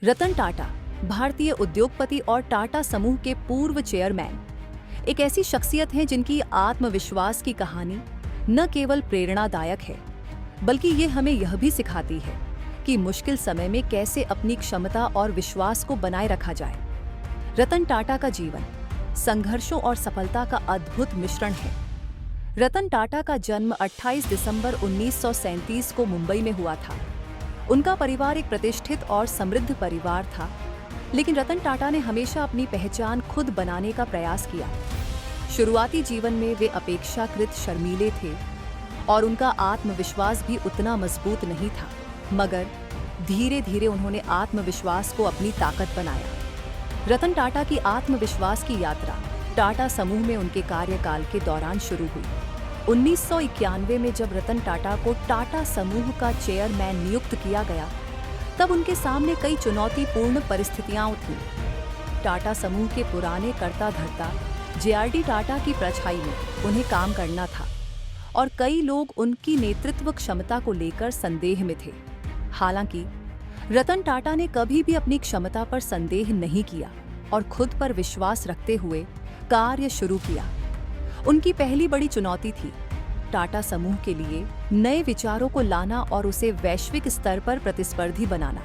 रतन टाटा भारतीय उद्योगपति और टाटा समूह के पूर्व चेयरमैन एक ऐसी शख्सियत हैं जिनकी आत्मविश्वास की कहानी न केवल प्रेरणादायक है बल्कि ये हमें यह भी सिखाती है कि मुश्किल समय में कैसे अपनी क्षमता और विश्वास को बनाए रखा जाए। रतन टाटा का जीवन संघर्षों और सफलता का अद्भुत मिश्रण है। रतन टाटा का जन्म 28 दिसंबर 1937 को मुंबई में हुआ था। उनका परिवार एक प्रतिष्ठित और समृद्ध परिवार था, लेकिन रतन टाटा ने हमेशा अपनी पहचान खुद बनाने का प्रयास किया। शुरुआती जीवन में वे अपेक्षाकृत शर्मीले थे और उनका आत्मविश्वास भी उतना मजबूत नहीं था, मगर धीरे धीरे उन्होंने आत्मविश्वास को अपनी ताकत बनाया। रतन टाटा की आत्मविश्वास की यात्रा टाटा समूह में उनके कार्यकाल के दौरान शुरू हुई। 1991 में जब रतन टाटा को टाटा समूह का चेयरमैन नियुक्त किया गया, तब उनके सामने कई चुनौतीपूर्ण परिस्थितियां थीं। टाटा समूह के पुराने कर्ता धर्ता जेआरडी टाटा की परछाई में उन्हें काम करना था और कई लोग उनकी नेतृत्व क्षमता को लेकर संदेह में थे। हालांकि रतन टाटा ने कभी भी अपनी क्षमता पर संदेह नहीं किया और खुद पर विश्वास रखते हुए कार्य शुरू किया। उनकी पहली बड़ी चुनौती थी टाटा समूह के लिए नए विचारों को लाना और उसे वैश्विक स्तर पर प्रतिस्पर्धी बनाना।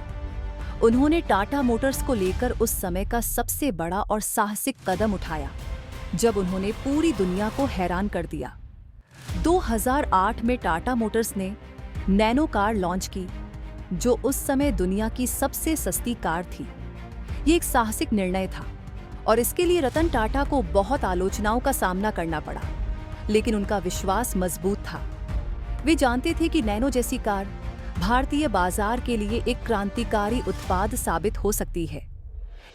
उन्होंने टाटा मोटर्स को लेकर उस समय का सबसे बड़ा और साहसिक कदम उठाया, जब उन्होंने पूरी दुनिया को हैरान कर दिया। 2008 में टाटा मोटर्स ने नैनो कार लॉन्च की, जो उस समय दुनिया की सबसे सस्ती कार थी। ये एक साहसिक निर्णय था और इसके लिए रतन टाटा को बहुत आलोचनाओं का सामना करना पड़ा, लेकिन उनका विश्वास मजबूत था। वे जानते थे कि नैनो जैसी कार भारतीय बाजार के लिए एक क्रांतिकारी उत्पाद साबित हो सकती है।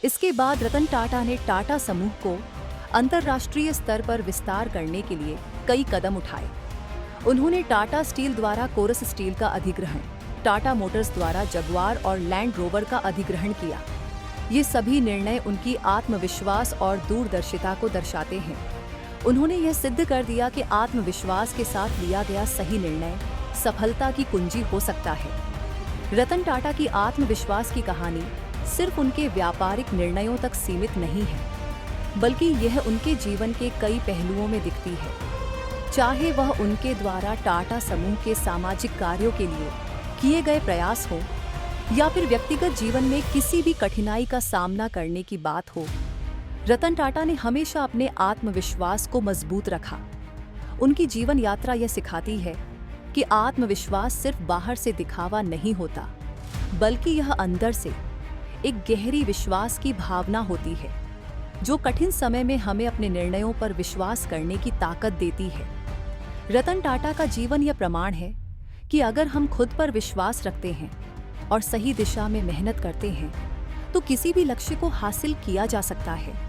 इसके बाद रतन टाटा ने टाटा समूह को अंतर्राष्ट्रीय स्तर पर विस्तार करने के लिए कई कदम उठाए। उन्होंने टाटा स्टील द्वारा कोरस स्टील का अधिग्रहण, टाटा मोटर्स द्वारा जगुआर और लैंड रोवर का अधिग्रहण किया। ये सभी निर्णय उनकी आत्मविश्वास और दूरदर्शिता को दर्शाते हैं। उन्होंने यह सिद्ध कर दिया कि आत्मविश्वास के साथ लिया गया सही निर्णय सफलता की कुंजी हो सकता है। रतन टाटा की आत्मविश्वास की कहानी सिर्फ उनके व्यापारिक निर्णयों तक सीमित नहीं है, बल्कि यह उनके जीवन के कई पहलुओं में दिखती है। चाहे वह उनके द्वारा टाटा समूह के सामाजिक कार्यों के लिए किए गए प्रयास हो या फिर व्यक्तिगत जीवन में किसी भी कठिनाई का सामना करने की बात हो, रतन टाटा ने हमेशा अपने आत्मविश्वास को मजबूत रखा। उनकी जीवन यात्रा यह सिखाती है कि आत्मविश्वास सिर्फ बाहर से दिखावा नहीं होता, बल्कि यह अंदर से एक गहरी विश्वास की भावना होती है, जो कठिन समय में हमें अपने निर्णयों पर विश्वास करने की ताकत देती है। रतन टाटा का जीवन यह प्रमाण है कि अगर हम खुद पर विश्वास रखते हैं और सही दिशा में मेहनत करते हैं, तो किसी भी लक्ष्य को हासिल किया जा सकता है।